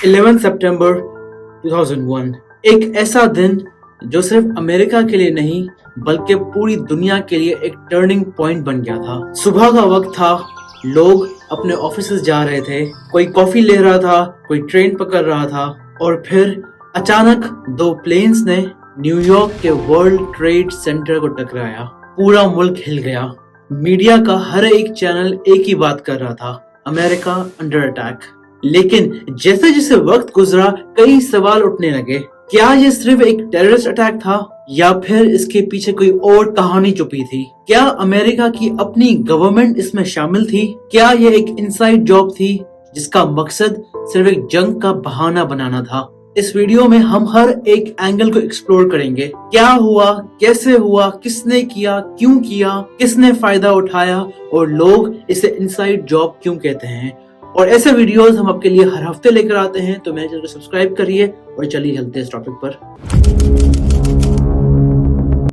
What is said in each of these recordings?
11 सितंबर 2001 एक ऐसा दिन जो सिर्फ अमेरिका के लिए नहीं बल्कि पूरी दुनिया के लिए एक टर्निंग पॉइंट बन गया था। सुबह का वक्त था, लोग अपने ऑफिस जा रहे थे, कोई कॉफी ले रहा था, कोई ट्रेन पकड़ रहा था और फिर अचानक दो प्लेन्स ने न्यूयॉर्क के वर्ल्ड ट्रेड सेंटर को टकराया। पूरा मुल्क हिल गया। मीडिया का हर एक चैनल एक ही बात कर रहा था, अमेरिका अंडर अटैक। लेकिन जैसे जैसे वक्त गुजरा कई सवाल उठने लगे। क्या ये सिर्फ एक टेररिस्ट अटैक था या फिर इसके पीछे कोई और कहानी छुपी थी? क्या अमेरिका की अपनी गवर्नमेंट इसमें शामिल थी? क्या ये एक इनसाइड जॉब थी जिसका मकसद सिर्फ एक जंग का बहाना बनाना था? इस वीडियो में हम हर एक एंगल को एक्सप्लोर करेंगे। क्या हुआ, कैसे हुआ, किसने किया, क्यों किया, किसने फायदा उठाया और लोग इसे इनसाइड जॉब क्यों कहते हैं। और ऐसे वीडियोस हम आपके लिए हर हफ्ते लेकर आते हैं, तो मेरे चैनल को सब्सक्राइब करिए और चलिए चलते हैं इस टॉपिक पर।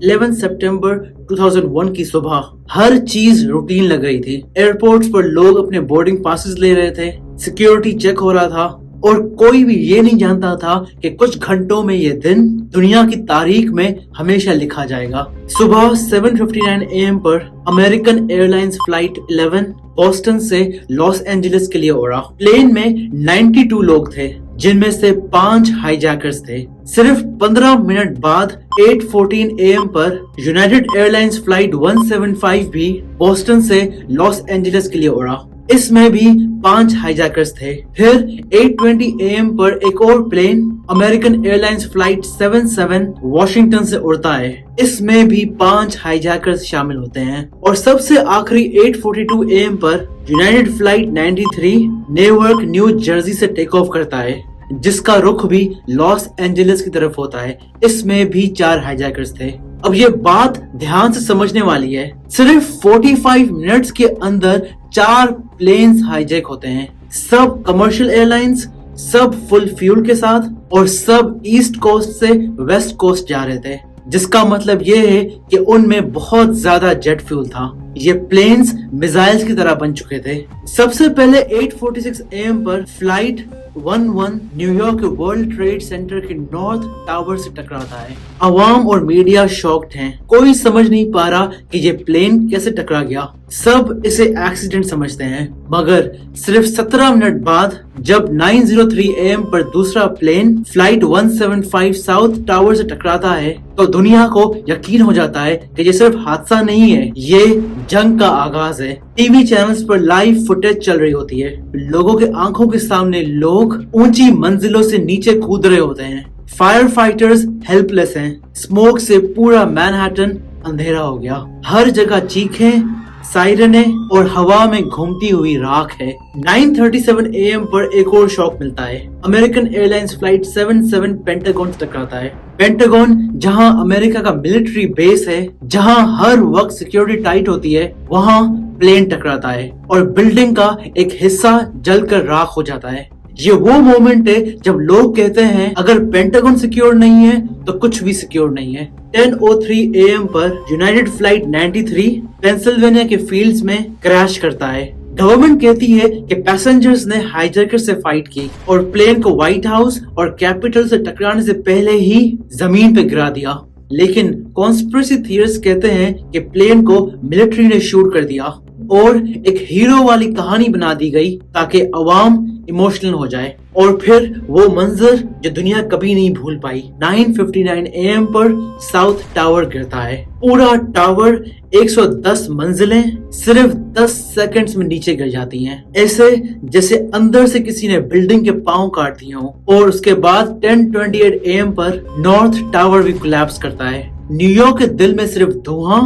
11 सितंबर 2001 की सुबह हर चीज रूटीन लग रही थी। एयरपोर्ट्स पर लोग अपने बोर्डिंग पासेस ले रहे थे, सिक्योरिटी चेक हो रहा था और कोई भी ये नहीं जानता था कि कुछ घंटों में ये दिन दुनिया की तारीख में हमेशा लिखा जाएगा। सुबह 7:59 AM पर अमेरिकन एयरलाइंस फ्लाइट 11 बोस्टन से लॉस एंजलिस के लिए उड़ा। प्लेन में 92 लोग थे, जिनमें से 5 हाईजैकर्स थे। सिर्फ 15 मिनट बाद 8:14 AM पर यूनाइटेड एयरलाइंस फ्लाइट 175 भी बोस्टन से लॉस एंजलिस के लिए उड़ा। इसमें भी 5 हाईजैकर्स थे। फिर 8:20 AM पर एक और plane American Airlines flight 77 Washington से उड़ता है। इसमें भी 5 हाईजैकर्स शामिल होते हैं। और सबसे आखिरी 8:42 AM पर यूनाइटेड फ्लाइट 93 नेवर्क न्यू जर्सी से टेक ऑफ करता है, जिसका रुख भी लॉस एंजलिस की तरफ होता है। इसमें भी 4 हाईजैकर्स थे। अब ये बात ध्यान से समझने वाली है, सिर्फ 45 मिनट्स के अंदर 4 प्लेन्स हाईजैक होते हैं। सब कमर्शियल एयरलाइंस, सब फुल फ्यूल के साथ और सब ईस्ट कोस्ट से वेस्ट कोस्ट जा रहे थे, जिसका मतलब ये है कि उनमें बहुत ज्यादा जेट फ्यूल था। ये प्लेन्स मिसाइल्स की तरह बन चुके थे। सबसे पहले 8:46 AM पर फ्लाइट 11 न्यूयॉर्क के वर्ल्ड ट्रेड सेंटर के नॉर्थ टावर से टकराता है। अवाम और मीडिया शॉक्ड हैं। कोई समझ नहीं पा रहा कि ये प्लेन कैसे टकरा गया। सब इसे एक्सीडेंट समझते हैं, मगर सिर्फ 17 मिनट बाद जब 9:03 AM पर दूसरा प्लेन फ्लाइट 175 साउथ टावर से टकराता है, तो दुनिया को यकीन हो जाता है कि ये सिर्फ हादसा नहीं है, ये जंग का आगाज है। टीवी चैनल्स पर लाइव फुटेज चल रही होती है। लोगों के आंखों के सामने लोग ऊंची मंजिलों से नीचे कूद रहे होते हैं। फायर फाइटर्स हेल्पलेस हैं। स्मोक से पूरा मैनहट्टन अंधेरा हो गया। हर जगह चीखें, साइरने और हवा में घूमती हुई राख है। 9:37 AM पर एक और शॉक मिलता है। अमेरिकन एयरलाइंस फ्लाइट 77 पेंटागन से टकराता है। पेंटागन जहां अमेरिका का मिलिट्री बेस है, जहां हर वक्त सिक्योरिटी टाइट होती है, वहां प्लेन टकराता है और बिल्डिंग का एक हिस्सा जलकर राख हो जाता है। ये वो मोमेंट है जब लोग कहते हैं अगर पेंटागन सिक्योर नहीं है तो कुछ भी सिक्योर नहीं है। 10:03 AM पर यूनाइटेड फ्लाइट 93 पेंसिल्वेनिया के फील्ड्स में क्रैश करता है। गवर्नमेंट कहती है कि पैसेंजर्स ने हाईजैकर से फाइट की और प्लेन को व्हाइट हाउस और कैपिटल से टकराने से पहले ही जमीन पे गिरा दिया। लेकिन कॉन्स्पिरेसी थियरिस्ट कहते हैं कि प्लेन को मिलिट्री ने शूट कर दिया और एक हीरो वाली कहानी बना दी गई ताकि अवाम इमोशनल हो जाए। और फिर वो मंजर जो दुनिया कभी नहीं भूल पाई। 9:59 AM पर साउथ टावर गिरता है। पूरा टावर 110 मंजिलें सिर्फ 10 सेकंड्स में नीचे गिर जाती हैं, ऐसे जैसे अंदर से किसी ने बिल्डिंग के पांव काट दिए हों। और उसके बाद 10:28 AM पर नॉर्थ टावर भी कोलैप्स करता है। न्यूयॉर्क के दिल में सिर्फ धुआं,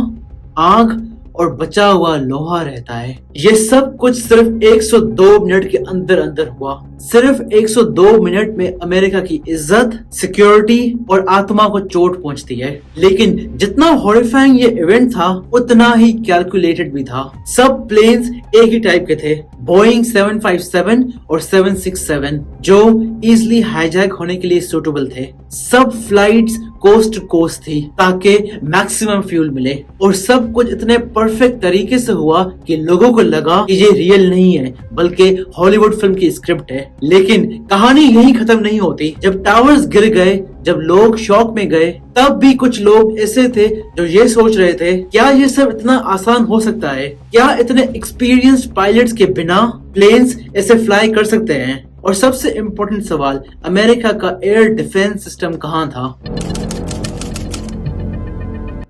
आग और बचा हुआ लोहा रहता है। ये सब कुछ सिर्फ 102 मिनट के अंदर अंदर हुआ। सिर्फ 102 मिनट में अमेरिका की इज्जत, सिक्योरिटी और आत्मा को चोट पहुंचती है। लेकिन जितना हॉरिफाइंग ये इवेंट था, उतना ही कैलकुलेटेड भी था। सब प्लेन्स एक ही टाइप के थे, बोइंग 757 और 767 जो इजिली हाईजैक होने के लिए सूटेबल थे। सब फ्लाइट्स कोस्ट टू कोस्ट थी ताकि मैक्सिमम फ्यूल मिले और सब कुछ इतने परफेक्ट तरीके से हुआ कि लोगों को लगा कि ये रियल नहीं है बल्कि हॉलीवुड फिल्म की स्क्रिप्ट है। लेकिन कहानी यही खत्म नहीं होती। जब टावर्स गिर गए, जब लोग शॉक में गए, तब भी कुछ लोग ऐसे थे जो ये सोच रहे थे क्या ये सब इतना आसान हो सकता है? क्या इतने एक्सपीरियंस्ड पायलट्स के बिना प्लेन्स ऐसे फ्लाई कर सकते हैं? और सबसे इम्पोर्टेंट सवाल, अमेरिका का एयर डिफेंस सिस्टम कहाँ था?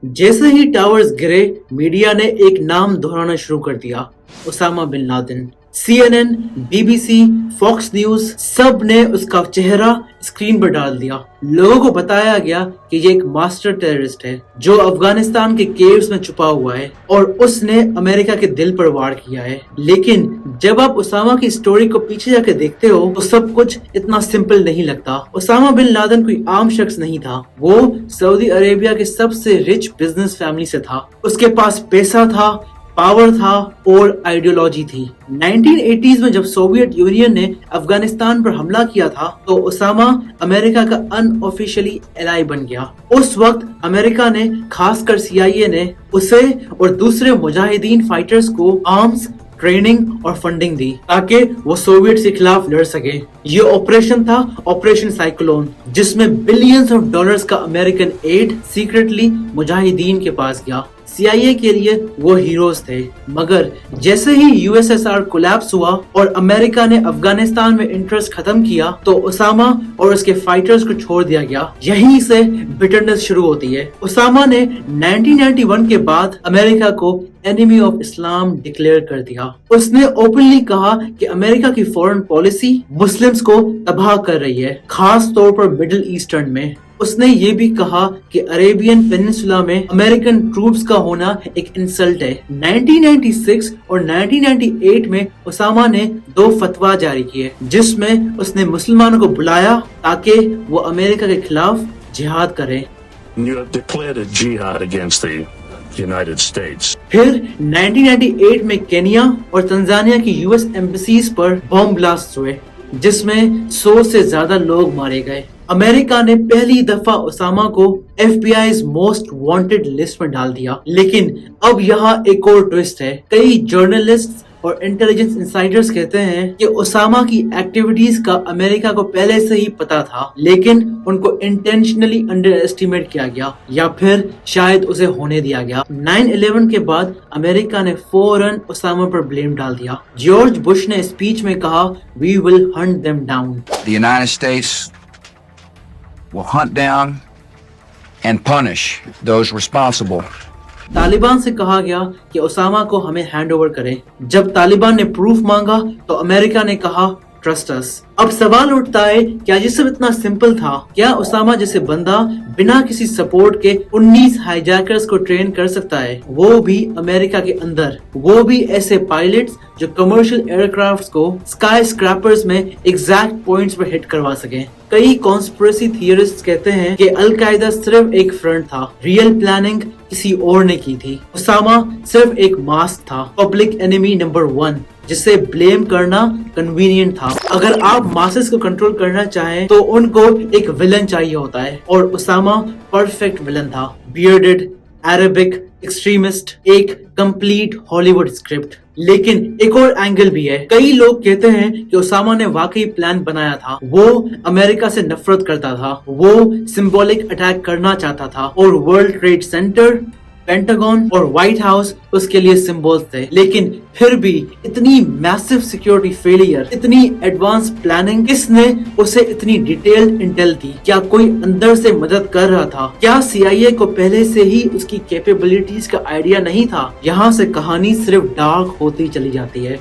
जैसे ही टावर्स गिरे, मीडिया ने एक नाम दोहराना शुरू कर दिया, Osama bin Laden. CNN, BBC, Fox news सब ने उसका चेहरा स्क्रीन पर डाल दिया। लोगों को बताया गया कि ये एक मास्टर टेररिस्ट है जो अफगानिस्तान के केव्स में छुपा हुआ है और उसने अमेरिका के दिल पर वार किया है। लेकिन जब आप उसामा की स्टोरी को पीछे जाके देखते हो तो सब कुछ इतना सिंपल नहीं लगता। उसामा बिन लादेन कोई आम शख्स नहीं था। वो सऊदी अरेबिया के सबसे रिच बिजनेस फैमिली से था। उसके पास पैसा था, पावर था और आइडियोलॉजी थी। 1980s में जब सोवियत यूनियन ने अफगानिस्तान पर हमला किया था तो उसामा अमेरिका का अनऑफिशियली एलाई बन गया। उस वक्त अमेरिका ने, खासकर CIA ने उसे और दूसरे मुजाहिदीन फाइटर्स को आर्म्स, ट्रेनिंग और फंडिंग दी ताकि वो सोवियत के खिलाफ लड़ सके। ये ऑपरेशन था ऑपरेशन साइक्लोन, जिसमें बिलियंस ऑफ डॉलर्स का अमेरिकन एड सीक्रेटली मुजाहिदीन के पास गया। CIA के लिए वो हीरोज थे। मगर जैसे ही USSR कोलैप्स हुआ और अमेरिका ने अफगानिस्तान में इंटरेस्ट खत्म किया तो उसामा और उसके फाइटर्स को छोड़ दिया गया। यहीं से बिटरनेस शुरू होती है। उसामा ने 1991 के बाद अमेरिका को एनिमी ऑफ इस्लाम डिक्लेयर कर दिया। उसने ओपनली कहा कि अमेरिका की फॉरेन पॉलिसी मुस्लिम्स को तबाह कर रही है, खास तौर पर मिडिल ईस्टर्न में। उसने ये भी कहा कि अरेबियन पेनिनसुला में अमेरिकन ट्रूप्स का होना एक इंसल्ट है। 1996 और 1998 में उसामा ने 2 फतवा जारी किए जिसमें उसने मुसलमानों को बुलाया ताकि वो अमेरिका के खिलाफ जिहाद करें। You have declared a jihad against the United States. फिर 1998 में केनिया और तंजानिया की US एम्बेसीज पर बॉम्ब ब्लास्ट हुए जिसमें 100 से ज्यादा लोग मारे गए। अमेरिका ने पहली दफा उसामा को FBI's मोस्ट वांटेड लिस्ट में डाल दिया। लेकिन अब यहाँ एक और ट्विस्ट है। कई जर्नलिस्ट और इंटेलिजेंस इंसाइडर्स कहते हैं कि उसामा की एक्टिविटीज का अमेरिका को पहले से ही पता था, लेकिन उनको इंटेंशनली अंडर एस्टिमेट किया गया या फिर शायद उसे होने दिया गया। 9/11 के बाद अमेरिका ने फौरन उसामा पर ब्लेम डाल दिया। जॉर्ज बुश ने स्पीच में कहा, "We will hunt them down." The United States will hunt down and punish those responsible. Taliban से कहा गया कि उसामा को हमें हैंड ओवर करें। जब तालिबान ने प्रूफ मांगा तो अमेरिका ने कहा, ट्रस्ट अस। अब सवाल उठता है, क्या ये सब इतना सिंपल था? क्या उसामा जैसे बंदा बिना किसी सपोर्ट के 19 हाईजैकर्स को ट्रेन कर सकता है, वो भी अमेरिका के अंदर, वो भी ऐसे पायलट्स जो कमर्शियल एयरक्राफ्ट्स को स्काई स्क्रैपर्स में एग्जैक्ट पॉइंट्स पर हिट करवा सके? कई कॉन्स्पिरेसी थियरिस्ट्स कहते हैं कि अलकायदा सिर्फ एक फ्रंट था, रियल प्लानिंग किसी और ने की थी। उसामा सिर्फ एक मास्क था, पब्लिक एनिमी नंबर 1 जिसे ब्लेम करना कन्वीनियंट था। अगर आप मासेस को कंट्रोल करना चाहें तो उनको एक विलन चाहिए होता है और उसामा परफेक्ट विलन था। बियर्डेड, अरेबिक, एक्सट्रीमिस्ट, एक कंप्लीट हॉलीवुड स्क्रिप्ट। लेकिन एक और एंगल भी है। कई लोग कहते हैं कि उसामा ने वाकई प्लान बनाया था। वो अमेरिका से नफरत करता था, वो सिंबॉलिक अटैक करना चाहता था और वर्ल्ड ट्रेड सेंटर, पेंटागन और व्हाइट हाउस उसके लिए सिंबल्स थे। लेकिन फिर भी इतनी मैसिव सिक्योरिटी फेलियर, इतनी एडवांस प्लानिंग, किसने उसे इतनी डिटेल्ड इंटेल दी? क्या कोई अंदर से मदद कर रहा था? क्या CIA को पहले से ही उसकी कैपेबिलिटीज का आइडिया नहीं था? यहाँ से कहानी सिर्फ डार्क होती चली जाती है।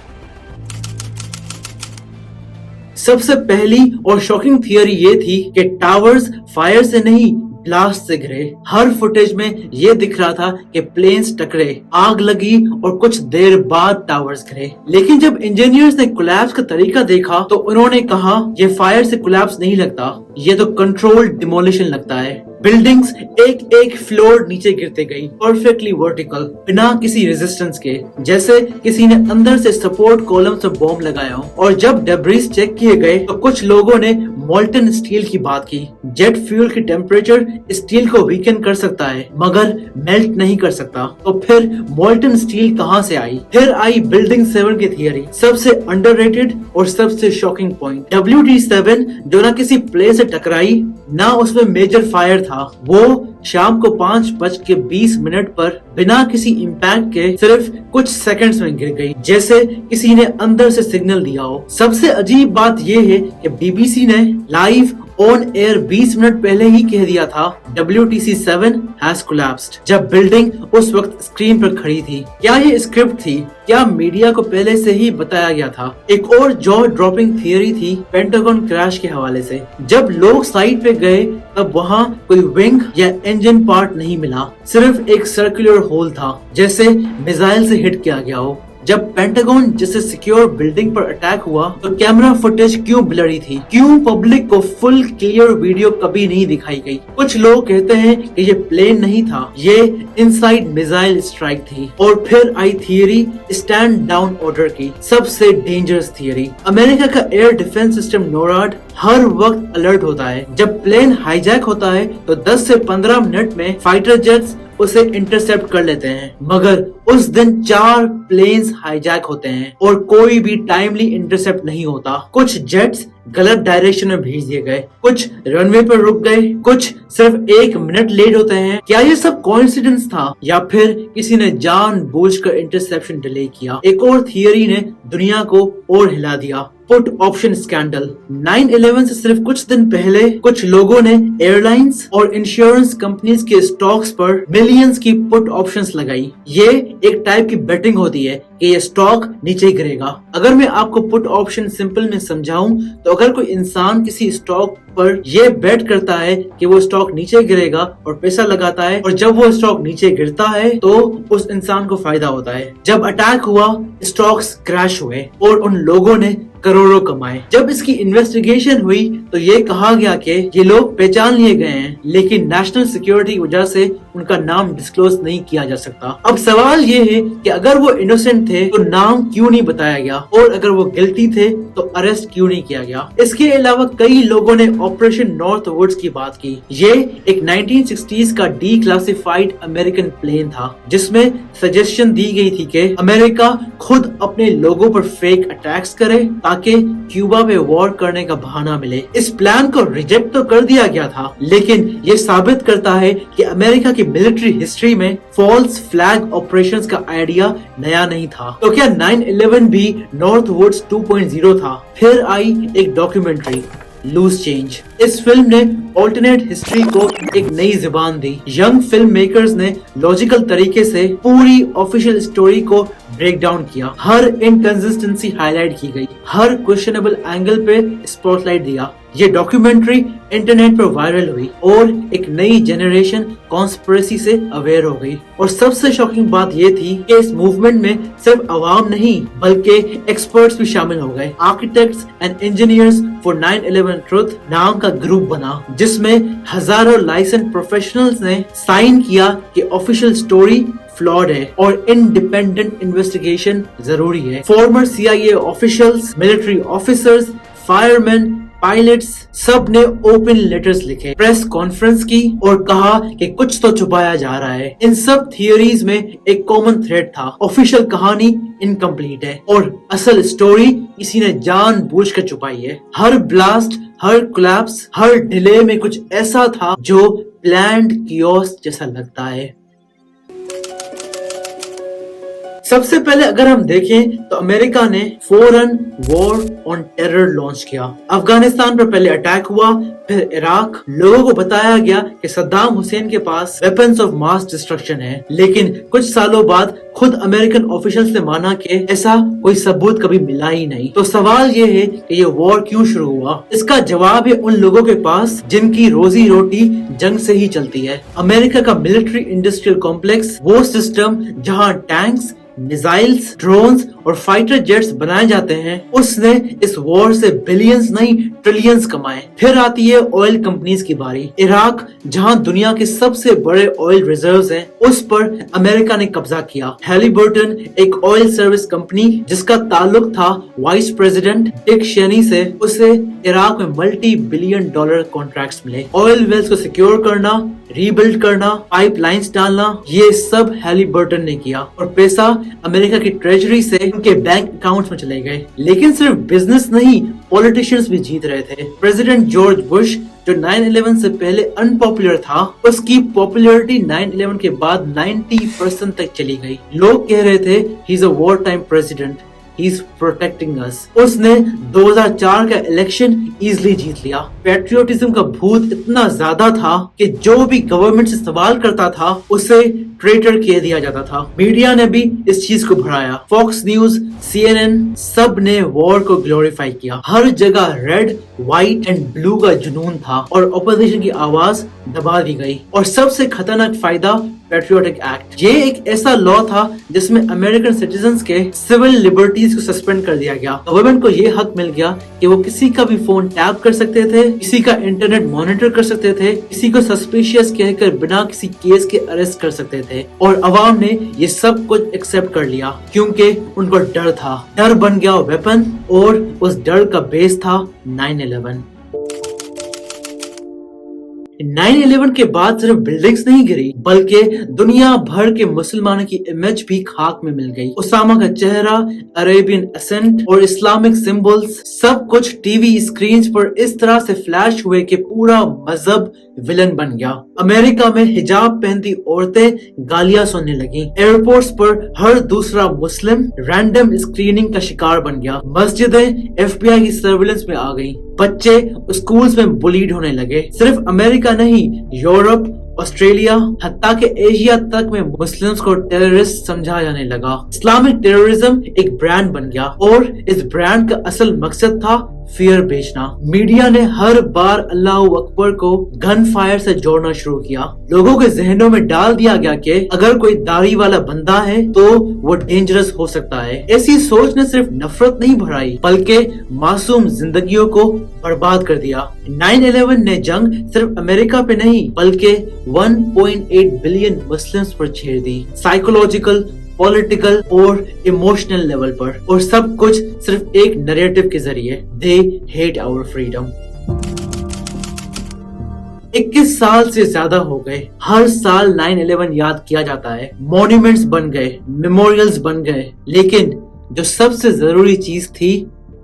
सबसे पहली और शॉकिंग थियरी ये थी कि टावर्स फायर से नहीं ब्लास्ट से गिरे। हर फुटेज में ये दिख रहा था कि प्लेन्स टकरे, आग लगी और कुछ देर बाद टावर्स गिरे। लेकिन जब इंजीनियर्स ने कोलैप्स का तरीका देखा तो उन्होंने कहा, ये फायर से कोलैप्स नहीं लगता, ये तो कंट्रोल्ड डिमोलिशन लगता है। बिल्डिंग्स एक एक फ्लोर नीचे गिरते गई, परफेक्टली वर्टिकल, बिना किसी रेजिस्टेंस के, जैसे किसी ने अंदर से सपोर्ट कॉलम से बॉम्ब लगाया हो। और जब डेब्रिस चेक किए गए तो कुछ लोगों ने मोल्टन स्टील की बात की। जेट फ्यूल की टेम्परेचर स्टील को वीकन कर सकता है मगर मेल्ट नहीं कर सकता। तो फिर मोल्टन स्टील कहां से आई? फिर आई बिल्डिंग 7 की थियरी, सबसे अंडररेटेड और सबसे शॉकिंग पॉइंट। WT7 जो ना किसी प्लेन से टकराई ना उसमें मेजर फायर था, वो शाम को 5:20 पर बिना किसी इम्पैक्ट के सिर्फ कुछ सेकंड्स में गिर गई, जैसे किसी ने अंदर से सिग्नल दिया हो। सबसे अजीब बात यह है कि BBC ने लाइव ऑन एयर 20 मिनट पहले ही कह दिया था WTC7 has collapsed, जब बिल्डिंग उस वक्त स्क्रीन पर खड़ी थी। क्या ये स्क्रिप्ट थी? क्या मीडिया को पहले से ही बताया गया था? एक और जॉ ड्रॉपिंग थियरी थी पेंटागन क्रैश के हवाले से। जब लोग साइट पे गए तब वहाँ कोई विंग या इंजन पार्ट नहीं मिला, सिर्फ एक सर्कुलर होल था, जैसे मिसाइल से हिट किया गया हो। जब पेंटागन जैसे सिक्योर बिल्डिंग पर अटैक हुआ तो कैमरा फुटेज क्यों ब्लरी थी? क्यों पब्लिक को फुल क्लियर वीडियो कभी नहीं दिखाई गई? कुछ लोग कहते हैं कि ये प्लेन नहीं था, ये इनसाइड मिसाइल स्ट्राइक थी। और फिर आई थियरी स्टैंड डाउन ऑर्डर की, सबसे डेंजरस थियरी। अमेरिका का एयर डिफेंस सिस्टम नोराड हर वक्त अलर्ट होता है। जब प्लेन हाईजैक होता है तो 10 से 15 मिनट में फाइटर जेट्स उसे इंटरसेप्ट कर लेते हैं, मगर उस दिन 4 प्लेन्स हाईजैक होते हैं और कोई भी टाइमली इंटरसेप्ट नहीं होता। कुछ जेट्स गलत डायरेक्शन में भेज दिए गए, कुछ रनवे पर रुक गए, कुछ सिर्फ 1 मिनट लेट होते हैं। क्या ये सब कोइंसिडेंस था या फिर किसी ने जानबूझकर इंटरसेप्शन डिले किया? एक और थियरी ने दुनिया को और हिला दिया, पुट ऑप्शन स्कैंडल। 9/11 से सिर्फ कुछ दिन पहले कुछ लोगों ने एयरलाइंस और इंश्योरेंस कंपनीज के स्टॉक्स पर मिलियंस की पुट ऑप्शंस लगाई। ये एक टाइप की बेटिंग होती है कि ये स्टॉक नीचे गिरेगा। अगर मैं आपको पुट ऑप्शन सिंपल में समझाऊं तो अगर कोई इंसान किसी स्टॉक पर ये बेट करता है कि वो स्टॉक नीचे गिरेगा और पैसा लगाता है, और जब वो स्टॉक नीचे गिरता है तो उस इंसान को फायदा होता है। जब अटैक हुआ स्टॉक्स क्रैश हुए और उन लोगों ने करोड़ों कमाए। जब इसकी इन्वेस्टिगेशन हुई तो ये कहा गया कि ये लोग पहचान लिए गए हैं, लेकिन नेशनल सिक्योरिटी की वजह से उनका नाम डिस्क्लोज नहीं किया जा सकता। अब सवाल ये है कि अगर वो इनोसेंट थे तो नाम क्यों नहीं बताया गया, और अगर वो गिल्टी थे तो अरेस्ट क्यों नहीं किया गया? इसके अलावा कई लोगों ने ऑपरेशन नॉर्थ वुड्स की बात की। ये एक 1960s का डीक्लासिफाइड अमेरिकन प्लेन था जिसमें सजेशन दी गई थी कि अमेरिका खुद अपने लोगों पर फेक अटैक्स करे ताकि क्यूबा पे वॉर करने का बहाना मिले। इस प्लान को रिजेक्ट तो कर दिया गया था, लेकिन ये साबित करता है कि अमेरिका की मिलिट्री हिस्ट्री में फॉल्स फ्लैग ऑपरेशंस का आइडिया नया नहीं था। तो क्या 9/11 भी नॉर्थ वुड्स 2.0 था? फिर आई एक डॉक्यूमेंट्री लूज चेंज। इस फिल्म ने ऑल्टरनेट हिस्ट्री को एक नई जुबान दी। यंग फिल्म मेकर्स ने लॉजिकल तरीके से पूरी ऑफिशियल स्टोरी को ब्रेक डाउन किया। हर इनकंसिस्टेंसी हाईलाइट की गई, हर क्वेश्चनेबल एंगल पे स्पॉटलाइट दिया। ये डॉक्यूमेंट्री इंटरनेट पर वायरल हुई और एक नई जनरेशन कॉन्स्पिरेसी से अवेयर हो गई। और सबसे शॉकिंग बात ये थी कि इस मूवमेंट में सिर्फ अवाम नहीं बल्कि एक्सपर्ट्स भी शामिल हो गए। Architects and engineers for 9/11 truth नाम का ग्रुप बना जिसमें हजारों लाइसेंस प्रोफेशनल्स ने साइन किया कि ऑफिशियल स्टोरी फ्लॉड है और इंडिपेंडेंट इन्वेस्टिगेशन जरूरी है। Farmer CIA officials, military officers, fireman, pilots सब ने ओपन लेटर्स लिखे, प्रेस कॉन्फ्रेंस की और कहा कि कुछ तो छुपाया जा रहा है। इन सब थियरीज में एक कॉमन थ्रेड था, ऑफिशियल कहानी इनकम्प्लीट है और असल स्टोरी किसी ने जानबूझकर छुपाई है। हर ब्लास्ट, हर कोलैप्स, हर डिले में कुछ ऐसा था जो प्लान्ड कियोस जैसा लगता है। सबसे पहले अगर हम देखें तो अमेरिका ने फौरन वॉर ऑन टेरर लॉन्च किया। अफगानिस्तान पर पहले अटैक हुआ, फिर इराक। लोगों को बताया गया कि सद्दाम हुसैन के पास वेपन्स ऑफ मास डिस्ट्रक्शन है, लेकिन कुछ सालों बाद खुद अमेरिकन ऑफिशियल्स ने माना कि ऐसा कोई सबूत कभी मिला ही नहीं। तो सवाल ये है कि ये वॉर क्यों शुरू हुआ? इसका जवाब है उन लोगों के पास जिनकी रोजी रोटी जंग से ही चलती है। अमेरिका का मिलिट्री इंडस्ट्रियल कॉम्प्लेक्स, वो सिस्टम जहाँ टैंक्स, मिसाइल्स, ड्रोन्स और फाइटर जेट्स बनाए जाते हैं, उसने इस वॉर से बिलियंस नहीं ट्रिलियंस कमाए। फिर आती है ऑयल कंपनीज की बारी। इराक, जहां दुनिया के सबसे बड़े ऑयल रिजर्व्स हैं, उस पर अमेरिका ने कब्जा किया। हैलिबर्टन एक ऑयल सर्विस कंपनी जिसका ताल्लुक था वाइस प्रेसिडेंट डिक चेनी से, उसे इराक में मल्टी बिलियन डॉलर कॉन्ट्रैक्ट्स मिले। ऑयल वेल्स को सिक्योर करना, रीबिल्ड करना, पाइपलाइंस डालना, ये सब हैलिबर्टन ने किया और पैसा अमेरिका की ट्रेजरी से उनके बैंक अकाउंट्स में चले गए। लेकिन सिर्फ बिजनेस नहीं, पॉलिटिशियंस भी जीत रहे थे। प्रेसिडेंट जॉर्ज बुश, जो 9/11 से पहले अनपॉपुलर था, उसकी पॉपुलैरिटी 9/11 के बाद 90% तक चली गई। लोग कह रहे थे he is a war time president, he is protecting us। उसने 2004 का इलेक्शन इजीली जीत लिया। पैट्रियोटिज्म का भूत इतना ज्यादा था कि जो भी गवर्नमेंट से सवाल करता था उसे ट्रेटर कह दिया जाता था। मीडिया ने भी इस चीज को बढ़ाया। फॉक्स न्यूज, CNN, सब ने वॉर को ग्लोरीफाई किया। हर जगह रेड, व्हाइट एंड ब्लू का जुनून था और ऑपोजिशन की आवाज दबा दी गई। और सबसे खतरनाक फायदा पैट्रियोटिक एक्ट। ये एक ऐसा लॉ था जिसमें अमेरिकन सिटीजन्स के सिविल लिबर्टीज को सस्पेंड कर दिया गया। गवर्नमेंट को ये हक मिल गया कि वो किसी का भी फोन टैप कर सकते थे, किसी का इंटरनेट मॉनिटर कर सकते थे, किसी को सस्पिशियस कहकर बिना किसी केस के अरेस्ट कर सकते थे। और अवाम ने ये सब कुछ एक्सेप्ट कर लिया क्योंकि उनको डर था। डर बन गया वेपन और उस डर का बेस था 9/11। 9/11 के बाद सिर्फ बिल्डिंग्स नहीं गिरी बल्कि दुनिया भर के मुसलमानों की इमेज भी खाक में मिल गई। उसामा का चेहरा, अरेबियन एसेंट और इस्लामिक सिंबल्स सब कुछ टीवी स्क्रीन पर इस तरह से फ्लैश हुए कि पूरा मजहब विलन बन गया। अमेरिका में हिजाब पहनती औरतें गालियां सुनने लगी। एयरपोर्ट्स पर हर दूसरा मुस्लिम रैंडम स्क्रीनिंग का शिकार बन गया। मस्जिदें FBI की सर्विलेंस में आ गईं। बच्चे स्कूल्स में बुलीड होने लगे। सिर्फ अमेरिका नहीं, यूरोप, ऑस्ट्रेलिया, हत्ता के एशिया तक में मुस्लिम्स को टेररिस्ट समझा जाने लगा। इस्लामिक टेररिज्म एक ब्रांड बन गया और इस ब्रांड का असल मकसद था फियर बेचना। मीडिया ने हर बार अल्लाह अकबर को गन फायर से जोड़ना शुरू किया। लोगों के जहनों में डाल दिया गया कि अगर कोई दाढ़ी वाला बंदा है तो वो डेंजरस हो सकता है। ऐसी सोच ने सिर्फ नफरत नहीं बढ़ाई बल्कि मासूम जिंदगियों को बर्बाद कर दिया। 9/11 ने जंग सिर्फ अमेरिका पे नहीं बल्कि 1.8 बिलियन मुस्लिम्स पर छेड़ दी। साइकोलॉजिकल, पॉलिटिकल और इमोशनल लेवल पर, और सब कुछ सिर्फ एक नैरेटिव के जरिए। They hate our freedom. 21 साल से ज्यादा हो गए। हर साल 9/11 याद किया जाता है। मॉन्यूमेंट्स बन गए, मेमोरियल्स बन गए, लेकिन जो सबसे जरूरी चीज थी,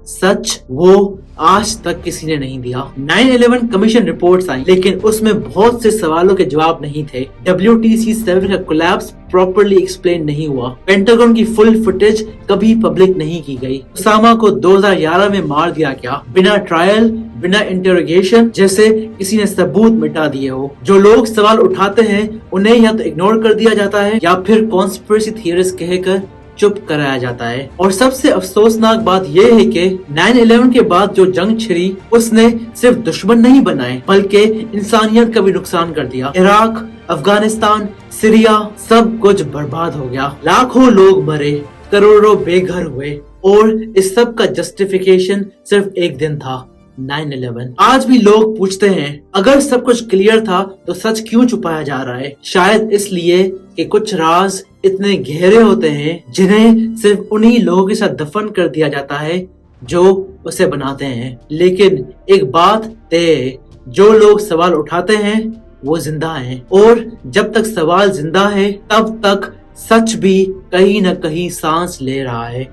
सच, वो आज तक किसी ने नहीं दिया। 9/11 कमीशन रिपोर्ट्स आई लेकिन उसमें बहुत से सवालों के जवाब नहीं थे। WTC-7 का कोलैप्स प्रॉपर्ली एक्सप्लेन नहीं हुआ। पेंटागन की फुल फुटेज कभी पब्लिक नहीं की गई। उसामा को 2011 में मार दिया गया बिना ट्रायल, बिना इंटरोगेशन, जैसे किसी ने सबूत मिटा दिए हो। जो लोग सवाल उठाते हैं उन्हें या तो इग्नोर कर दिया जाता है या फिर कॉन्स्पिरेसी थियरिस्ट कहकर चुप कराया जाता है। और सबसे अफसोसनाक बात यह है कि 9/11 के बाद जो जंग छिड़ी उसने सिर्फ दुश्मन नहीं बनाए बल्कि इंसानियत का भी नुकसान कर दिया। इराक, अफगानिस्तान, सीरिया, सब कुछ बर्बाद हो गया। लाखों लोग मरे, करोड़ों बेघर हुए और इस सब का जस्टिफिकेशन सिर्फ एक दिन था, 9/11। आज भी लोग पूछते हैं अगर सब कुछ क्लियर था तो सच क्यों छुपाया जा रहा है? शायद इसलिए कि कुछ राज इतने गहरे होते हैं जिन्हें सिर्फ उन्हीं लोगों के साथ दफन कर दिया जाता है जो उसे बनाते हैं। लेकिन एक बात तय है, जो लोग सवाल उठाते हैं वो जिंदा हैं और जब तक सवाल जिंदा है तब तक सच भी कहीं न कहीं सांस ले रहा है।